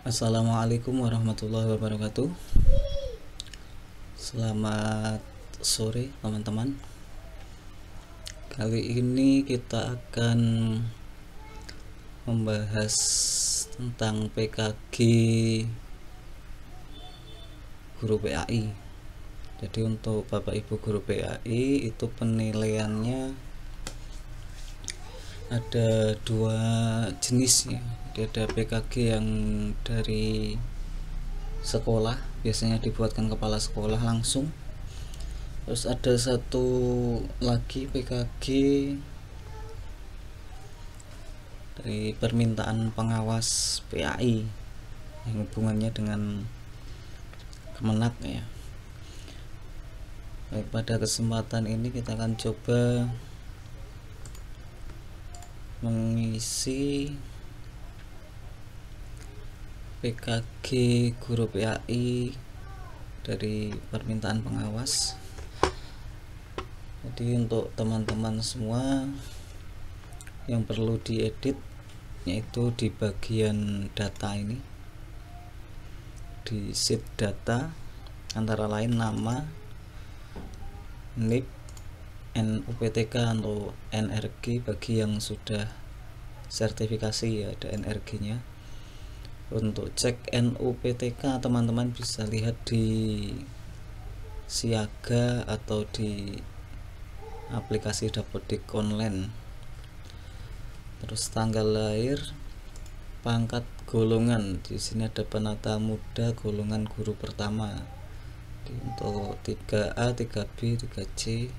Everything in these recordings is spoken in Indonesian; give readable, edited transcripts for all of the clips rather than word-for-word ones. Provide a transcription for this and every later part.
Assalamualaikum warahmatullahi wabarakatuh. Selamat sore teman-teman. Kali ini kita akan membahas tentang PKG guru PAI. Jadi untuk Bapak Ibu guru PAI itu penilaiannya ada dua jenis ya. Jadi ada PKG yang dari sekolah, biasanya dibuatkan kepala sekolah langsung. Terus ada satu lagi PKG dari permintaan pengawas PAI yang hubungannya dengan Kemenak ya. Baik, pada kesempatan ini kita akan coba mengisi PKG guru PAI dari permintaan pengawas. Jadi untuk teman-teman semua yang perlu diedit yaitu di bagian data ini, di sheet data, antara lain nama, NIP, NUPTK atau NRG bagi yang sudah sertifikasi ya, ada NRG nya. Untuk cek NUPTK teman-teman bisa lihat di Siaga atau di aplikasi Dapodik online. Terus tanggal lahir, pangkat, golongan, di sini ada penata muda golongan guru pertama. Untuk 3A, 3B, 3C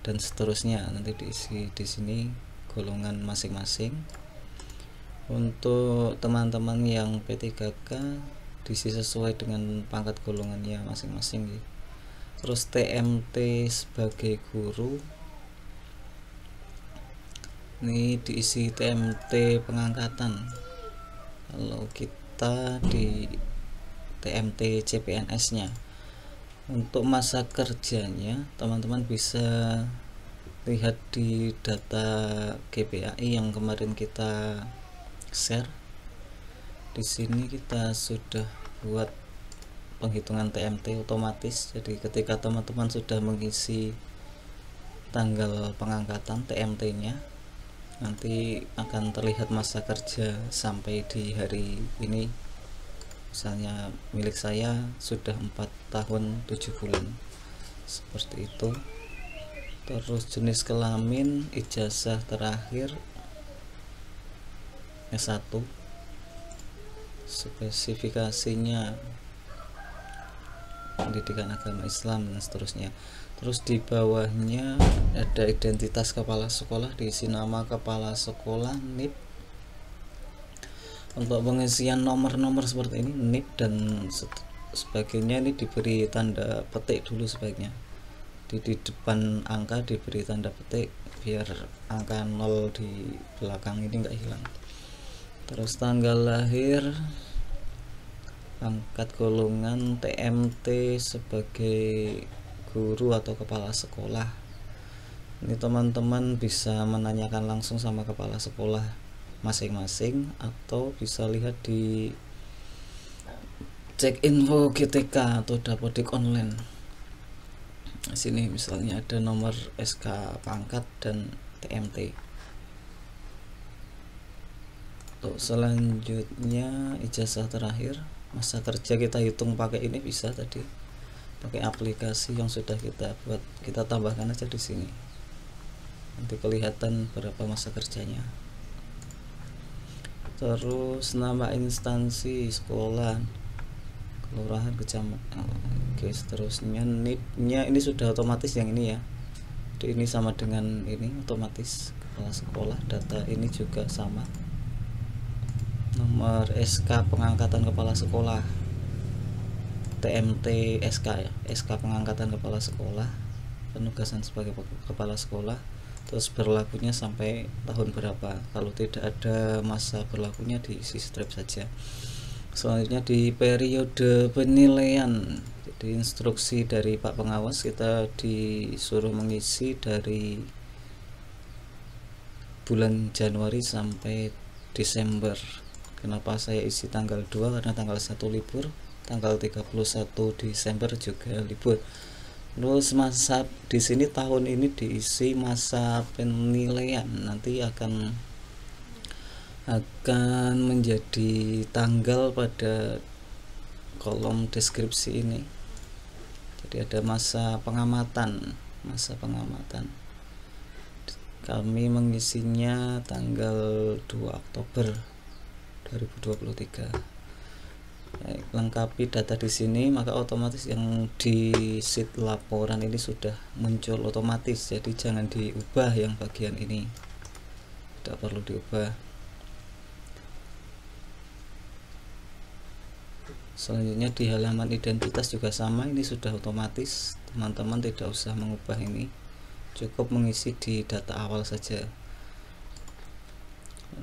dan seterusnya nanti diisi di sini golongan masing-masing. Untuk teman-teman yang P3K diisi sesuai dengan pangkat golongannya masing-masing ya. Terus TMT sebagai guru ini diisi TMT pengangkatan. Kalau kita di TMT CPNS nya, untuk masa kerjanya teman-teman bisa lihat di data GPAI yang kemarin kita share. Di sini kita sudah buat penghitungan TMT otomatis. Jadi ketika teman-teman sudah mengisi tanggal pengangkatan TMT-nya, nanti akan terlihat masa kerja sampai di hari ini. Misalnya milik saya sudah 4 tahun 7 bulan seperti itu. Terus jenis kelamin, ijazah terakhir S1, spesifikasinya pendidikan agama Islam dan seterusnya. Terus di bawahnya ada identitas kepala sekolah, diisi nama kepala sekolah, NIP. Untuk pengisian nomor-nomor seperti ini, NIP dan sebagainya, ini diberi tanda petik dulu sebaiknya. Di depan angka diberi tanda petik biar angka 0 di belakang ini enggak hilang. Terus tanggal lahir, pangkat, golongan, TMT sebagai guru atau kepala sekolah. Ini teman-teman bisa menanyakan langsung sama kepala sekolah masing-masing atau bisa lihat di cek info GTK atau Dapodik online. Di sini misalnya ada nomor SK pangkat dan TMT. Untuk selanjutnya ijazah terakhir, masa kerja kita hitung pakai ini bisa tadi, pakai aplikasi yang sudah kita buat, kita tambahkan aja di sini. Nanti kelihatan berapa masa kerjanya. Terus nama instansi, sekolah, kelurahan, kecamatan. Oke, seterusnya NIP-nya ini sudah otomatis yang ini ya. Jadi ini sama dengan ini otomatis kepala sekolah, data ini juga sama. Nomor SK pengangkatan kepala sekolah, TMT SK ya, SK pengangkatan kepala sekolah, penugasan sebagai kepala sekolah. Terus berlakunya sampai tahun berapa, kalau tidak ada masa berlakunya diisi strip saja. Selanjutnya di periode penilaian, jadi instruksi dari Pak Pengawas, kita disuruh mengisi dari bulan Januari sampai Desember Kenapa saya isi tanggal 2? Karena tanggal 1 libur, tanggal 31 Desember juga libur. Terus masa di sini tahun ini diisi masa penilaian, nanti akan menjadi tanggal pada kolom deskripsi ini. Jadi ada masa pengamatan. Kami mengisinya tanggal 2 Oktober 2023. Lengkapi data di sini, maka otomatis yang di sheet laporan ini sudah muncul otomatis. Jadi jangan diubah yang bagian ini, tidak perlu diubah. Selanjutnya di halaman identitas juga sama, ini sudah otomatis, teman-teman tidak usah mengubah ini, cukup mengisi di data awal saja.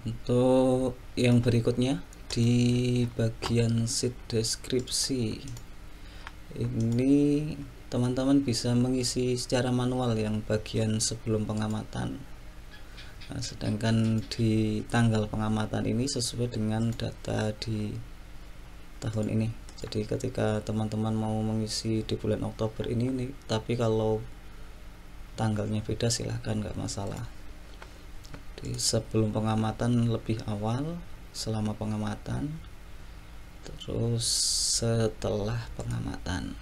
Untuk yang berikutnya di bagian sheet deskripsi ini teman-teman bisa mengisi secara manual yang bagian sebelum pengamatan. Nah, sedangkan di tanggal pengamatan ini sesuai dengan data di tahun ini. Jadi ketika teman-teman mau mengisi di bulan Oktober ini, tapi kalau tanggalnya beda silahkan, nggak masalah. Jadi sebelum pengamatan lebih awal, selama pengamatan, terus setelah pengamatan.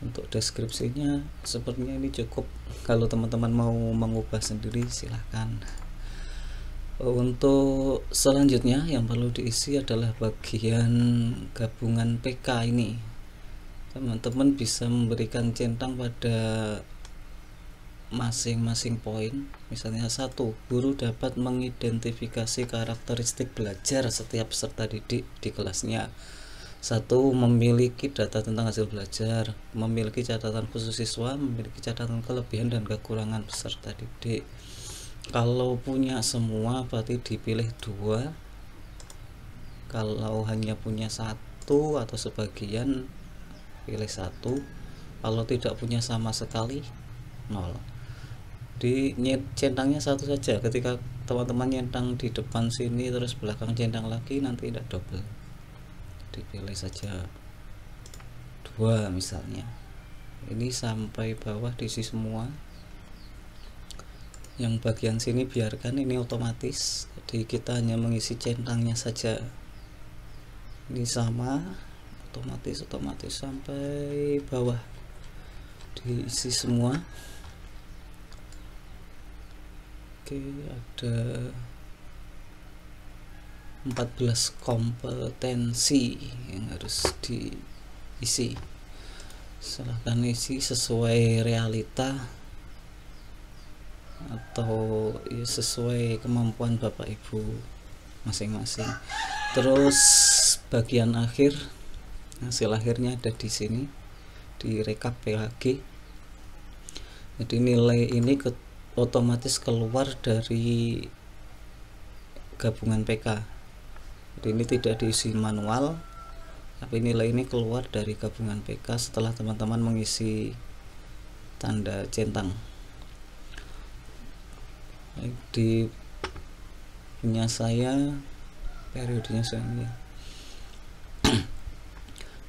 Untuk deskripsinya sepertinya ini cukup. Kalau teman-teman mau mengubah sendiri silahkan. Untuk selanjutnya yang perlu diisi adalah bagian gabungan PK ini. Teman-teman bisa memberikan centang pada masing-masing poin. Misalnya 1, guru dapat mengidentifikasi karakteristik belajar setiap peserta didik di kelasnya. 1, memiliki data tentang hasil belajar, memiliki catatan khusus siswa, memiliki catatan kelebihan dan kekurangan peserta didik. Kalau punya semua berarti dipilih 2. Kalau hanya punya 1 atau sebagian, pilih 1. Kalau tidak punya sama sekali, 0. Di centangnya 1 saja. Ketika teman-teman nyentang di depan sini terus belakang centang lagi, nanti tidak double. Dipilih saja 2 misalnya. Ini sampai bawah diisi semua. Yang bagian sini biarkan, ini otomatis, jadi kita hanya mengisi centangnya saja. Ini sama, otomatis sampai bawah diisi semua. Oke, ada 14 kompetensi yang harus diisi. Silahkan isi sesuai realita atau ya sesuai kemampuan Bapak Ibu masing-masing. Terus bagian akhir, hasil akhirnya ada di sini, di rekap PHG. Jadi nilai ini otomatis keluar dari gabungan PK. Jadi ini tidak diisi manual, tapi nilai ini keluar dari gabungan PK setelah teman-teman mengisi tanda centang. Di punya saya periodenya saya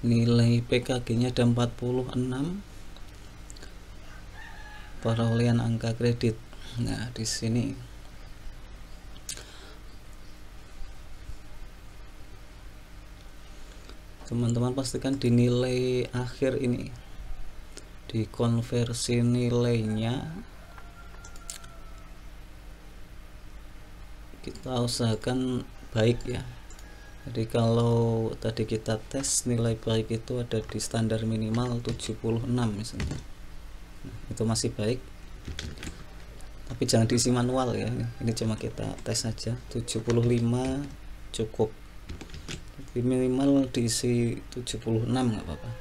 nilai PKG-nya ada 46, perolehan angka kredit. Nah, di sini teman-teman pastikan di nilai akhir ini, di konversi nilainya kita usahakan baik ya. Jadi kalau tadi kita tes nilai baik itu ada di standar minimal 76 misalnya, nah, itu masih baik, tapi jangan diisi manual ya. Ini cuma kita tes saja. 75 cukup, tapi minimal diisi 76 nggak apa-apa.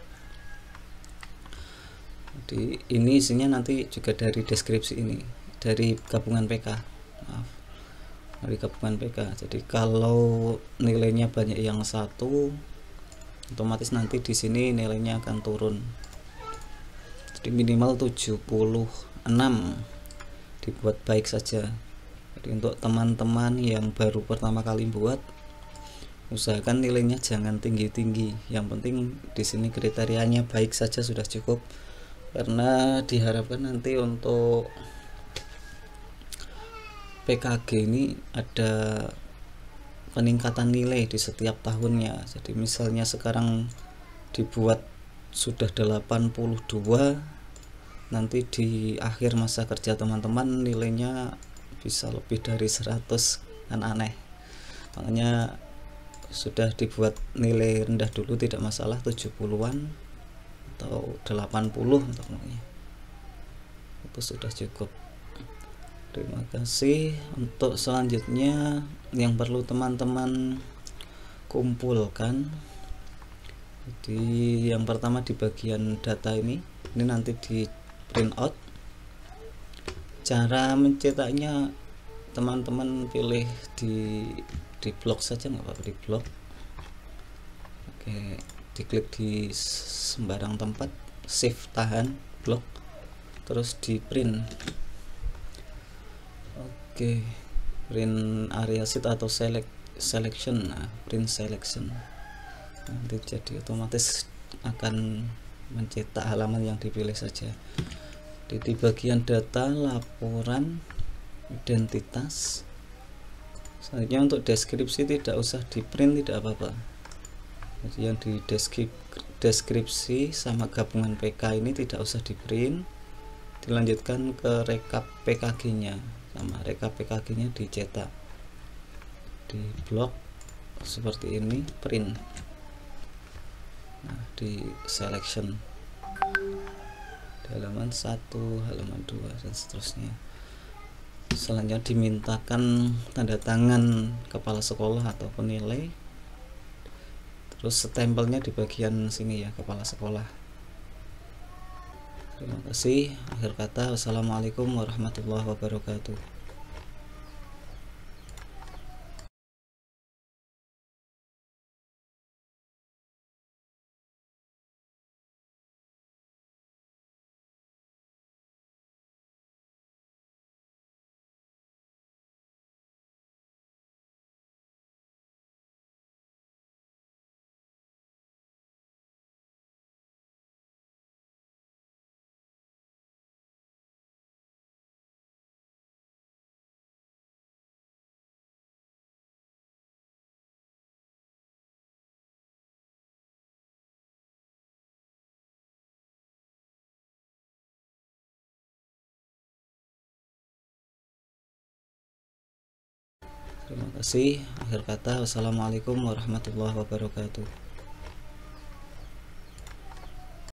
Jadi ini isinya nanti juga dari deskripsi ini, dari gabungan PK, maaf, dari gabungan PK. Jadi kalau nilainya banyak yang 1, otomatis nanti di sini nilainya akan turun. Jadi minimal 76, dibuat baik saja. Jadi untuk teman-teman yang baru pertama kali buat, usahakan nilainya jangan tinggi-tinggi. Yang penting di sini kriterianya baik saja sudah cukup, karena diharapkan nanti untuk PKG ini ada peningkatan nilai di setiap tahunnya. Jadi misalnya sekarang dibuat sudah 82, nanti di akhir masa kerja teman-teman nilainya bisa lebih dari 100, kan aneh. Makanya sudah dibuat nilai rendah dulu, tidak masalah, 70-an atau 80 untuk itu sudah cukup. Terima kasih. Untuk selanjutnya yang perlu teman-teman kumpulkan, jadi yang pertama di bagian data ini nanti di print out. Cara mencetaknya teman-teman pilih di blok saja, nggak apa-apa di blok. Oke, diklik di sembarang tempat, shift tahan blok, terus di print. Oke, print area sheet atau selection. Nah, print selection nanti jadi otomatis akan mencetak halaman yang dipilih saja. Di bagian data, laporan, identitas. Selanjutnya untuk deskripsi tidak usah di print, tidak apa-apa. Jadi yang di deskripsi sama gabungan PK ini tidak usah di print, dilanjutkan ke rekap PKG nya, sama rekap PKG nya dicetak di blok seperti ini, print. Nah, di selection di halaman 1, halaman 2 dan seterusnya. Selanjutnya dimintakan tanda tangan kepala sekolah atau penilai, terus stempelnya di bagian sini ya, kepala sekolah. Terima kasih. Akhir kata, wassalamualaikum warahmatullahi wabarakatuh. Terima kasih. Akhir kata, wassalamualaikum warahmatullahi wabarakatuh.